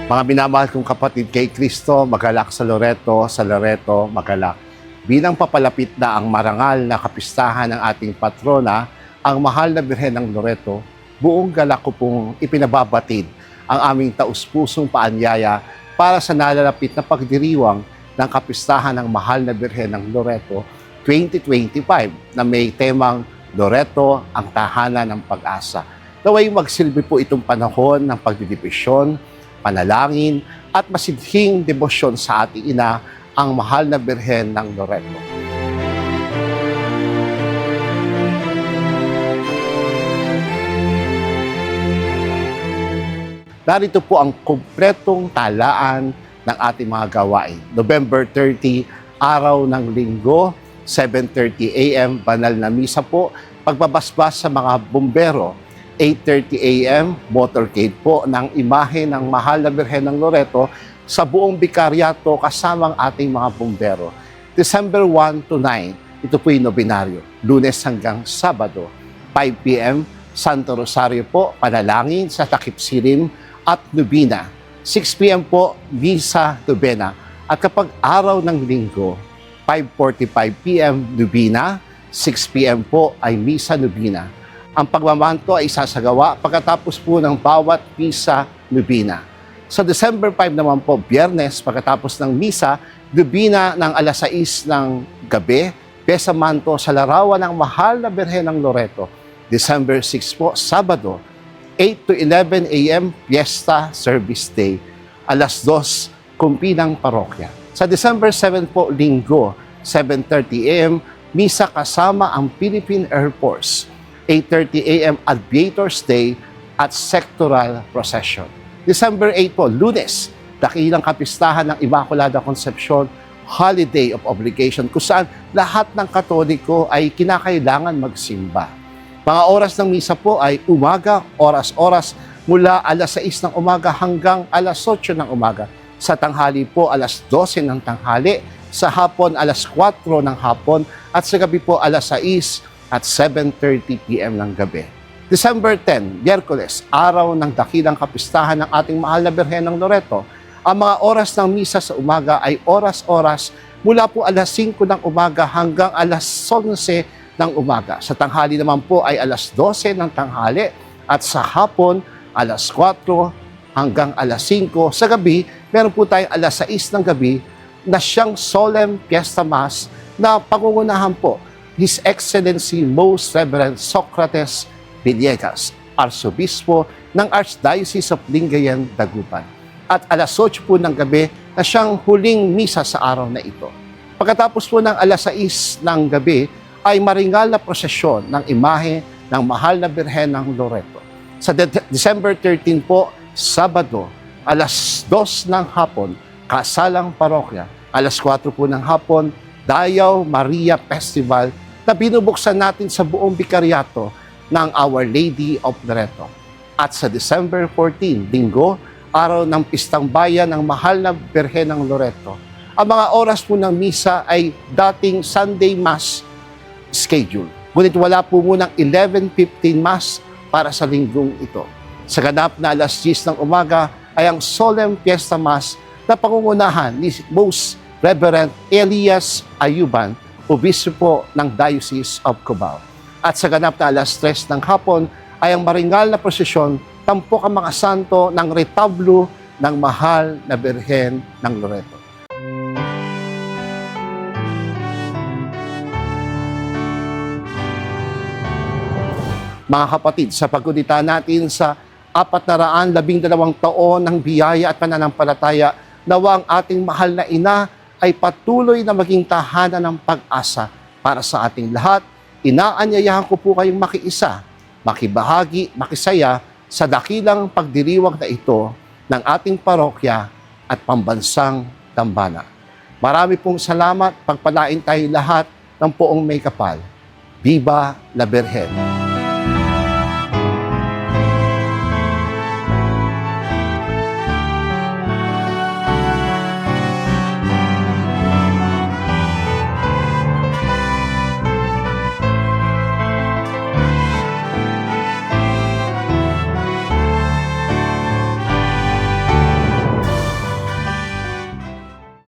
Mga minamahal kong kapatid kay Kristo, magalak sa Loreto, magalak. Bilang papalapit na ang marangal na kapistahan ng ating patrona, ang mahal na Birhen ng Loreto, buong galak ko pong ipinababatid ang aming taus-pusong paanyaya para sa nalalapit na pagdiriwang ng kapistahan ng mahal na Birhen ng Loreto 2025 na may temang Loreto, ang tahanan ng pag-asa. Naway magsilbi po itong panahon ng pagdidipisyon, panalangin at masidhing debosyon sa ating ina, ang mahal na Birhen ng Loreto. Narito po ang kumpletong talaan ng ating mga gawain. November 30, araw ng linggo, 7:30 a.m., banal na misa po, pagbabasbas sa mga bumbero. 8:30 a.m., motorcade po ng imahe ng mahal na Birhen ng Loreto sa buong bikaryato kasamang ating mga bumbero. December 1 to 9, ito po yung nobinaryo, Lunes hanggang Sabado. 5 p.m., Santo Rosario po, panalangin sa takip silim at nobina. 6 p.m. po, Misa Novena. At kapag araw ng linggo, 5:45 p.m. Nobina, 6 p.m. po ay Misa Novena. Ang pagmamanto ay isasagawa pagkatapos po ng bawat Misa Novena. Sa December 5 naman po, Biyernes, pagkatapos ng Misa, Novena ng alas 6 ng gabi, Pesamanto sa larawan ng mahal na Birhen ng Loreto. December 6 po, Sabado, 8 to 11 a.m., Fiesta Service Day. Alas 2, kumpi ng parokya. Sa December 7 po, Linggo, 7:30 a.m., Misa kasama ang Philippine Air Force. 8:30 a.m., Aviator's Day at Sectoral Procession. December 8 po, Lunes, dakilang kapistahan ng Immaculada Concepcion, Holiday of Obligation, kung saan lahat ng Katoliko ay kinakailangan magsimba. Mga oras ng misa po ay umaga, oras-oras, mula alas 6 ng umaga hanggang alas 8 ng umaga. Sa tanghali po, alas 12 ng tanghali, sa hapon, alas 4 ng hapon, at sa gabi po, alas 6 at 7:30 p.m. ng gabi. December 10, Miyerkules, araw ng dakilang kapistahan ng ating mahal na Birhen ng Loreto. Ang mga oras ng misa sa umaga ay oras-oras mula po alas 5 ng umaga hanggang alas 11 ng umaga. Sa tanghali naman po ay alas 12 ng tanghali at sa hapon alas 4 hanggang alas 5. Sa gabi, meron po tayong alas 6 ng gabi na siyang Solemn Fiesta Mass na pangungunahan po His Excellency Most Reverend Socrates Villegas, Arsobispo ng Archdiocese of Lingayen, Dagupan. At alas 8 po ng gabi na siyang huling misa sa araw na ito. Pagkatapos po ng alas 6 ng gabi ay maringal na prosesyon ng imahe ng mahal na Birhen ng Loreto. Sa December 13 po, Sabado, alas 2 ng hapon, kasalang parokya. Alas 4 po ng hapon, Dayaw Maria Festival na binubuksan natin sa buong bikaryato ng Our Lady of Loreto. At sa December 14, Linggo, araw ng Pistang Bayan ng mahal na Birhen ng Loreto. Ang mga oras po ng misa ay dating Sunday Mass schedule. Ngunit wala po munang 11:15 Mass para sa linggong ito. Sa ganap na alas 10 ng umaga ay ang Solemn Fiesta Mass na pangungunahan ni Most Reverend Elias Ayuban, Obispo ng Diocese of Cubao. At sa ganap na alas 3 ng hapon ay ang maringal na prosesyon, tampok ang mga santo ng retablo ng mahal na Birhen ng Loreto. Mga kapatid, sa pagkudita natin sa 412 taon ng biyaya at pananampalataya, nawa ang ating mahal na ina ay patuloy na maging tahanan ng pag-asa para sa ating lahat. Inaanyayahan ko po kayong makiisa, makibahagi, makisaya sa dakilang pagdiriwang na ito ng ating parokya at pambansang dambana. Marami pong salamat, pagpalain tayo lahat ng poong may kapal. Viva la Birhen!